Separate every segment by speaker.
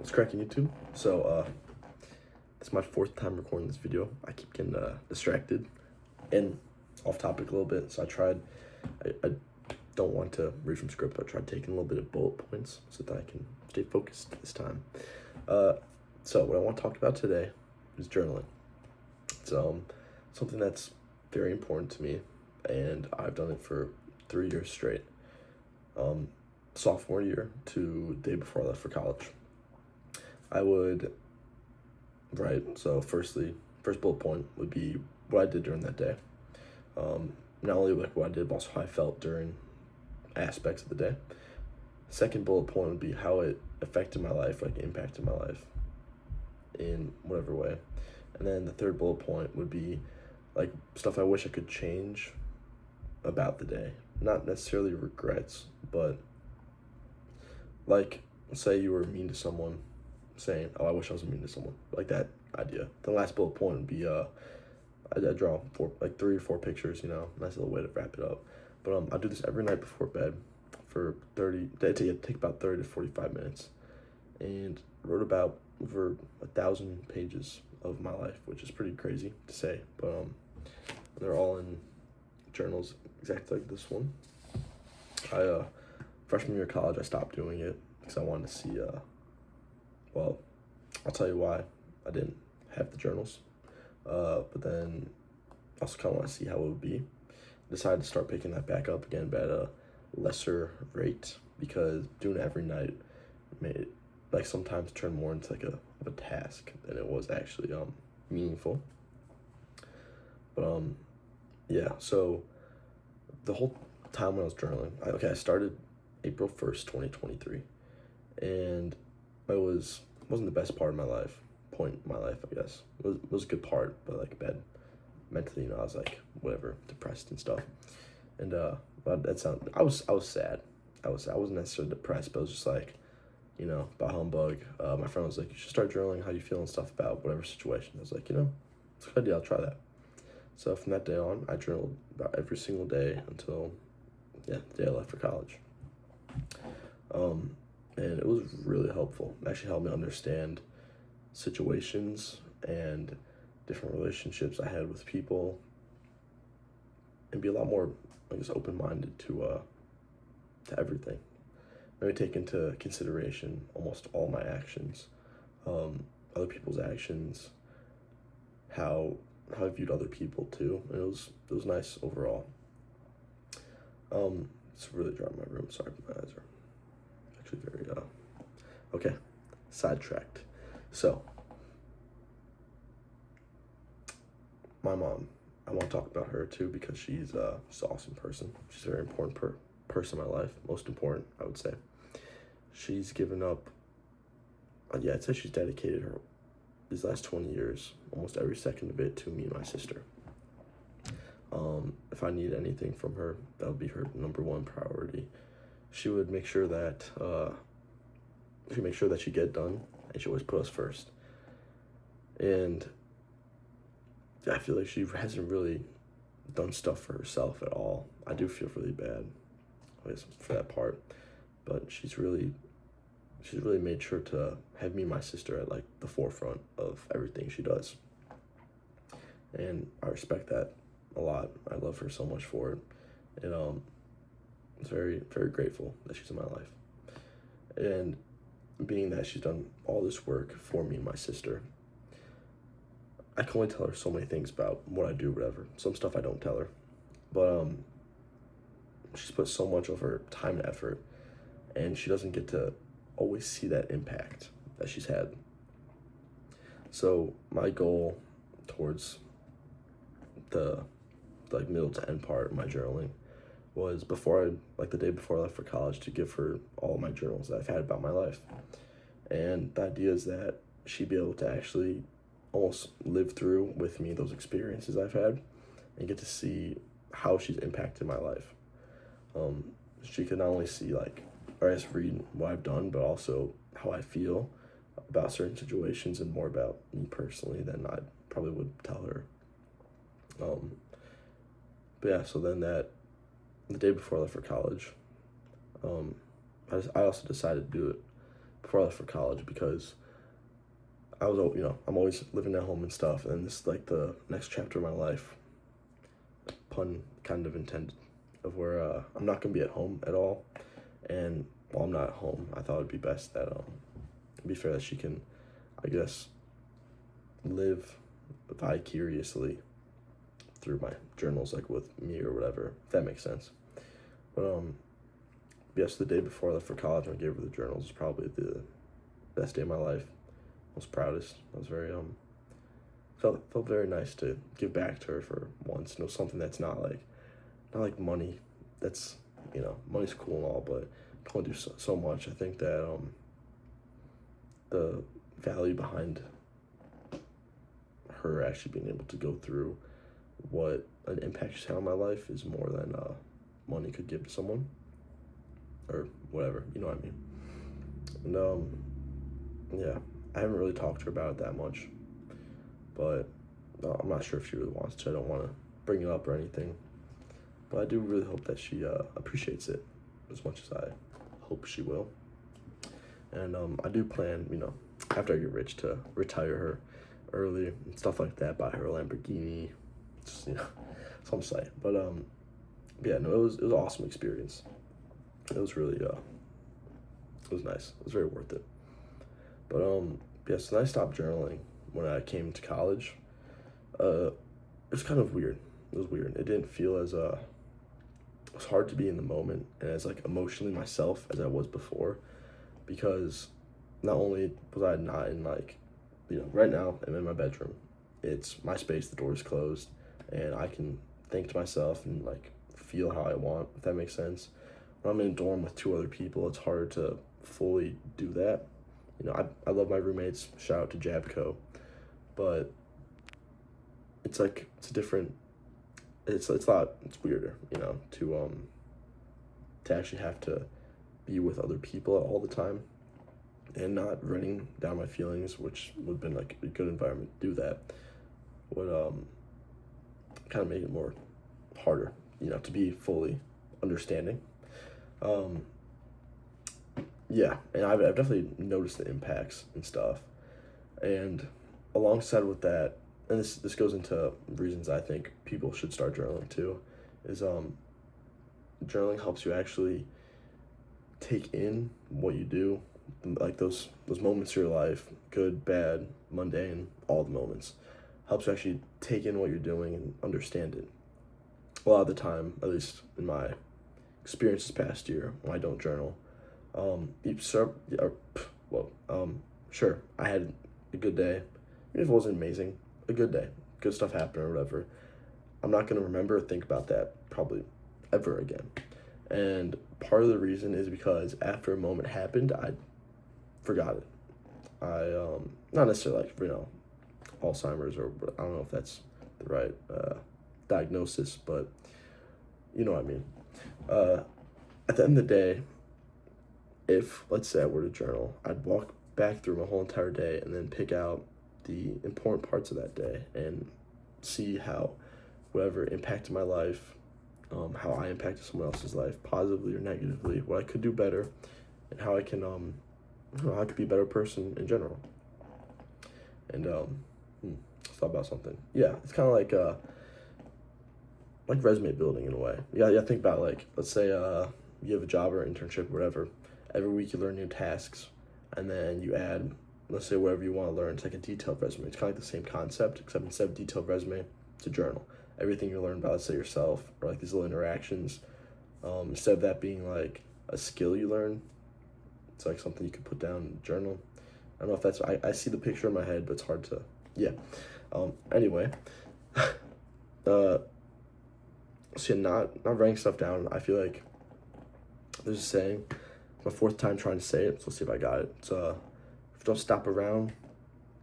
Speaker 1: What's cracking, YouTube? So, this is my fourth time recording this video. I keep getting distracted and off topic a little bit. So I don't want to read from script, but I tried taking a little bit of bullet points so that I can stay focused this time. So what I want to talk about today is journaling. It's something that's very important to me, and I've done it for 3 years straight. Sophomore year to the day before I left for college. I would write, so first bullet point would be what I did during that day. Not only like what I did, but also how I felt during aspects of the day. Second bullet point would be how it affected my life, like impacted my life in whatever way. And then the third bullet point would be like stuff I wish I could change about the day. Not necessarily regrets, but like, say you were mean to someone, saying, oh, I wish I was mean to someone, like that idea. The last bullet point would be, I draw three or four pictures, nice little way to wrap it up. But I do this every night before bed for take about 30 to 45 minutes, and wrote about over 1,000 pages of my life, which is pretty crazy to say, but they're all in journals exactly like this one. Freshman year of college, I stopped doing it because I wanted to see, well, I'll tell you why I didn't have the journals, but then I also kind of want to see how it would be. I decided to start picking that back up again, but at a lesser rate, because doing it every night made it, like, sometimes turn more into like of a task than it was actually meaningful. But yeah, so the whole time when I was journaling, I started April 1st, 2023, and it wasn't the best point in my life, I guess. It was a good part, but like bad mentally, I was like, whatever, depressed and stuff. And but I was sad. I wasn't necessarily depressed, but I was just like, about humbug. My friend was like, you should start journaling how you feel and stuff about whatever situation. I was like, it's a good idea, I'll try that. So from that day on, I journaled about every single day until the day I left for college. And it was really helpful. It actually helped me understand situations and different relationships I had with people, and be a lot more, I guess, open-minded to everything. Maybe take into consideration almost all my actions, other people's actions, how I viewed other people too. And it was nice overall. It's really dry in my room. Sorry, my eyes are actually very okay. Sidetracked. So, my mom, I want to talk about her too, because she's an awesome person. She's a very important person in my life. Most important, I would say. She's given up, I'd say she's dedicated her these last 20 years, almost every second of it, to me and my sister. If I need anything from her, that would be her number one priority. She would make sure that she get done, and she always put us first. And I feel like she hasn't really done stuff for herself at all. I do feel really bad, I guess, for that part, but she's really made sure to have me and my sister at like the forefront of everything she does, and I respect that a lot. I love her so much for it, and I'm very, very grateful that she's in my life. And being that she's done all this work for me and my sister, I can only tell her so many things about what I do, whatever. Some stuff I don't tell her, but she's put so much of her time and effort, and she doesn't get to always see that impact that she's had. So my goal towards the middle to end part of my journaling was the day before I left for college, to give her all my journals that I've had about my life. And the idea is that she'd be able to actually almost live through with me those experiences I've had, and get to see how she's impacted my life. She could not only see read what I've done, but also how I feel about certain situations, and more about me personally than I probably would tell her. But yeah, so then the day before I left for college, I also decided to do it before I left for college, because I was, I'm always living at home and stuff, and this is like the next chapter of my life, pun kind of intended, of where I'm not gonna be at home at all, and while I'm not at home, I thought it'd be best that it'd be fair that she can, I guess, live vicariously through my journals, like with me or whatever, if that makes sense. But yes, the day before I left for college, when I gave her the journals, was probably the best day of my life. Most proudest. I was very felt very nice to give back to her for once. Something that's not like money. That's, money's cool and all, but I don't do so much. I think that the value behind her actually being able to go through what an impact she's had on my life is more than money could give to someone, or whatever, you know what I mean. And yeah, I haven't really talked to her about it that much, but I'm not sure if she really wants to. I don't want to bring it up or anything, but I do really hope that she appreciates it as much as I hope she will. And I do plan, after I get rich, to retire her early and stuff like that, buy her a Lamborghini, just, some site. But yeah, no, it was an awesome experience. It was really it was nice. It was very worth it. But yeah, so then I stopped journaling when I came to college. It was kind of weird. It was weird. It didn't feel as it was hard to be in the moment and as like emotionally myself as I was before, because not only was I not in right now I'm in my bedroom. It's my space, the door's closed, and I can think to myself and feel how I want, if that makes sense. When I'm in a dorm with two other people, it's harder to fully do that. I love my roommates, shout out to Jabco, but it's a different, it's weirder, to actually have to be with other people all the time and not running down my feelings, which would have been a good environment to do that, would kind of make it more harder, to be fully understanding. Yeah, and I've definitely noticed the impacts and stuff. And alongside with that, and this goes into reasons I think people should start journaling too, is journaling helps you actually take in what you do, like those moments of your life, good, bad, mundane, all the moments. Helps you actually take in what you're doing and understand it. A lot of the time, at least in my experience this past year, when I don't journal, sure, I had a good day. Even if it wasn't amazing, a good day. Good stuff happened or whatever. I'm not going to remember or think about that probably ever again. And part of the reason is because after a moment happened, I forgot it. Not necessarily Alzheimer's, or I don't know if that's the right diagnosis, but you know what I mean. At the end of the day, if, let's say I were to journal, I'd walk back through my whole entire day and then pick out the important parts of that day and see how whatever impacted my life, how I impacted someone else's life, positively or negatively, what I could do better, and how I can, how I could be a better person in general. And let's talk about something. Yeah, it's kind of like resume building in a way. Yeah, think about let's say you have a job or internship, whatever. Every week you learn new tasks, and then you add, let's say, whatever you want to learn. It's like a detailed resume. It's kind of like the same concept, except instead of detailed resume, it's a journal. Everything you learn about, let's say, yourself, or these little interactions, instead of that being a skill you learn, it's something you could put down in a journal. I don't know if that's, I see the picture in my head, but it's hard to, yeah. Anyway, so yeah, not writing stuff down, I feel like there's a saying, my fourth time trying to say it, so let's see if I got it. It's, if you don't stop around,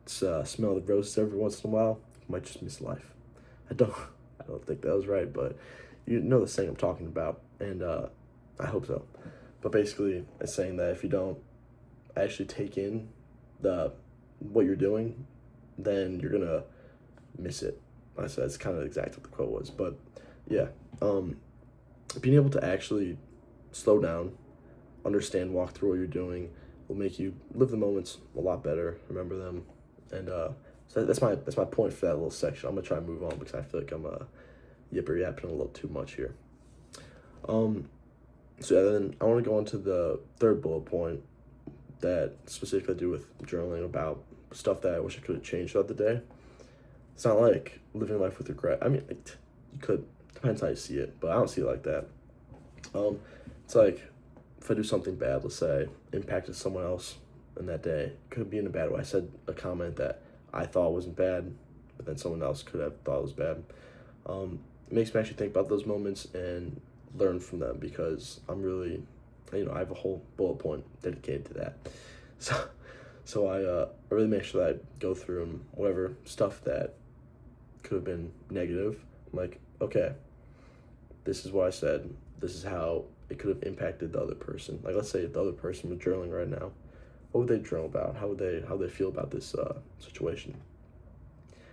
Speaker 1: it's, smell the roses every once in a while, you might just miss life. I don't think that was right, but you know the saying I'm talking about, and I hope so. But basically, it's saying that if you don't actually take in what you're doing, then you're gonna miss it. I said that's kind of exactly what the quote was, but yeah, being able to actually slow down, understand, walk through what you're doing, will make you live the moments a lot better, remember them, and so that's my point for that little section. I'm gonna try and move on because I feel like I'm yipper yapping a little too much here. So yeah, then I want to go into the third bullet point that specifically do with journaling about stuff that I wish I could have changed throughout the day. It's not like living life with regret. I mean, you could, depends how you see it, but I don't see it like that. It's like if I do something bad, let's say, impacted someone else in that day, could be in a bad way. I said a comment that I thought wasn't bad, but then someone else could have thought it was bad. It makes me actually think about those moments and learn from them because I'm really, I have a whole bullet point dedicated to that. So I really make sure that I go through and whatever stuff that could have been negative, I'm like, okay, this is what I said. This is how it could have impacted the other person. Like, let's say if the other person was journaling right now, what would they journal about? How would they feel about this situation?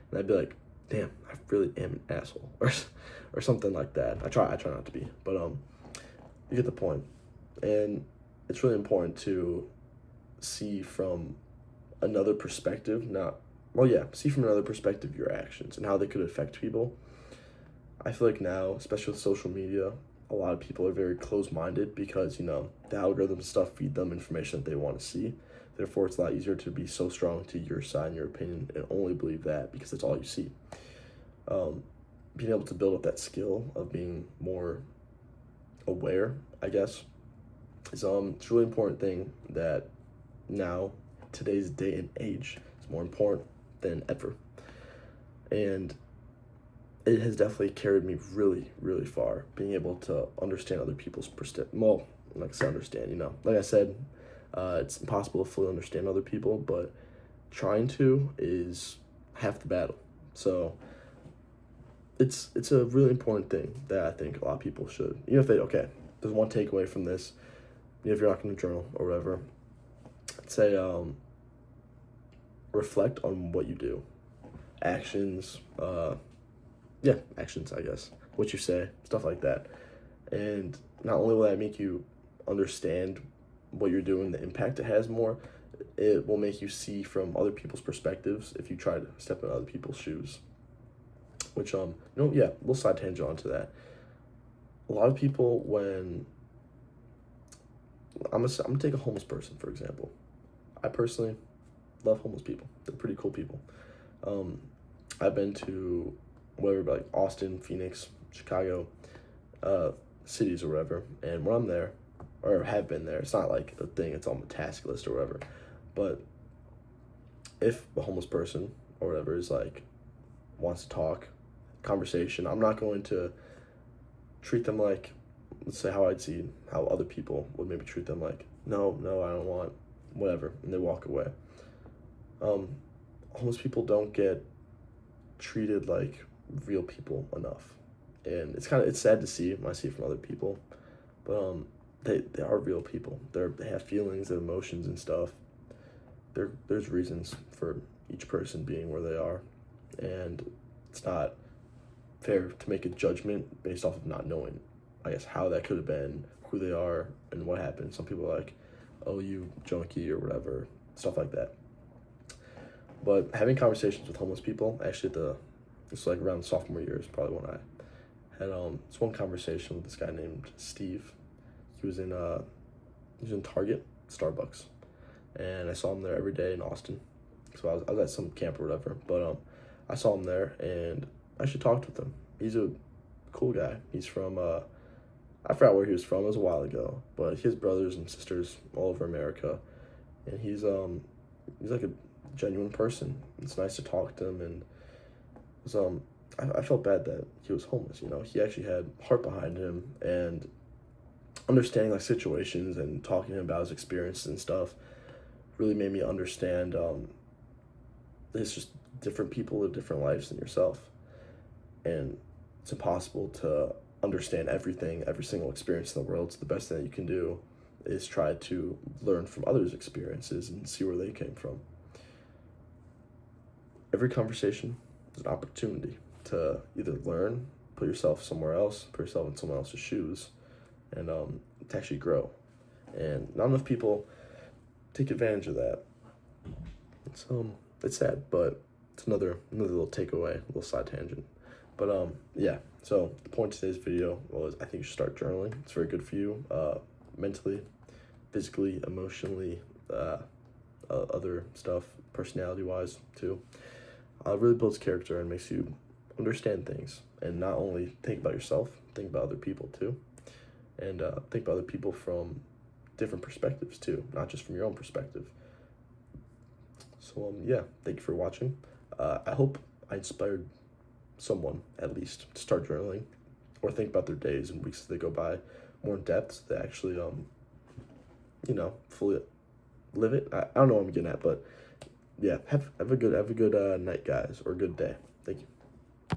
Speaker 1: And I'd be like, damn, I really am an asshole, or something like that. I try not to be, but you get the point. And it's really important to see from another perspective, see from another perspective your actions and how they could affect people. I feel like now, especially with social media, a lot of people are very close-minded because, the algorithm stuff feed them information that they want to see. Therefore, it's a lot easier to be so strong to your side and your opinion and only believe that because that's all you see. Being able to build up that skill of being more aware, I guess, is it's a really important thing that now, today's day and age, is more important than ever. And it has definitely carried me really, really far, being able to understand other people's perspective. Well, like I said, understand, like I said, it's impossible to fully understand other people, but trying to is half the battle. So it's a really important thing that I think a lot of people should, even if there's one takeaway from this, if you're not going to journal or whatever, I'd say reflect on what you do. Actions, actions, I guess. What you say, stuff like that. And not only will that make you understand what you're doing, the impact it has more, it will make you see from other people's perspectives if you try to step in other people's shoes. Which, little side tangent onto that. A lot of people, when I'm gonna take a homeless person, for example. I personally love homeless people. They're pretty cool people. I've been to like Austin, Phoenix, Chicago, cities or whatever, and when I'm there, or have been there, it's not like a thing, it's on the task list or whatever, but if a homeless person or whatever is like, wants to talk, conversation, I'm not going to treat them like, let's say how I'd see how other people would maybe treat them, like, no, I don't want, whatever, and they walk away. Homeless people don't get treated like real people enough, and it's sad to see when I see it from other people, but they are real people. They have feelings and emotions and stuff. There's reasons for each person being where they are, and it's not fair to make a judgment based off of not knowing, I guess, how that could have been, who they are, and what happened. Some people are like, oh, you junkie or whatever, stuff like that. But having conversations with homeless people, actually it's like around sophomore year is probably when I had this one conversation with this guy named Steve. He was in Target, Starbucks, and I saw him there every day in Austin. So I was at some camp or whatever, but I saw him there and I actually talked with him. He's a cool guy. He's from I forgot where he was from. It was a while ago, but he has brothers and sisters all over America, and he's like a genuine person. It's nice to talk to him, and it was, I felt bad that he was homeless. He actually had heart behind him, and understanding like situations and talking to him about his experiences and stuff really made me understand it's just different people live different lives than yourself, and it's impossible to understand everything, every single experience in the world. So the best thing that you can do is try to learn from others' experiences and see where they came from. Every conversation is an opportunity to either learn, put yourself somewhere else, put yourself in someone else's shoes, and to actually grow. And not enough people take advantage of that. It's sad, but it's another little takeaway, a little side tangent. But yeah. So the point of today's video was I think you should start journaling. It's very good for you, mentally, physically, emotionally, other stuff, personality wise too. It really builds character and makes you understand things, and not only think about yourself, think about other people too, and think about other people from different perspectives too, not just from your own perspective. So yeah, thank you for watching. I hope I inspired someone at least to start journaling, or think about their days and weeks as they go by more in depth, so they actually fully live it. I don't know what I'm getting at, but yeah, have a good night, guys, or a good day. Thank you.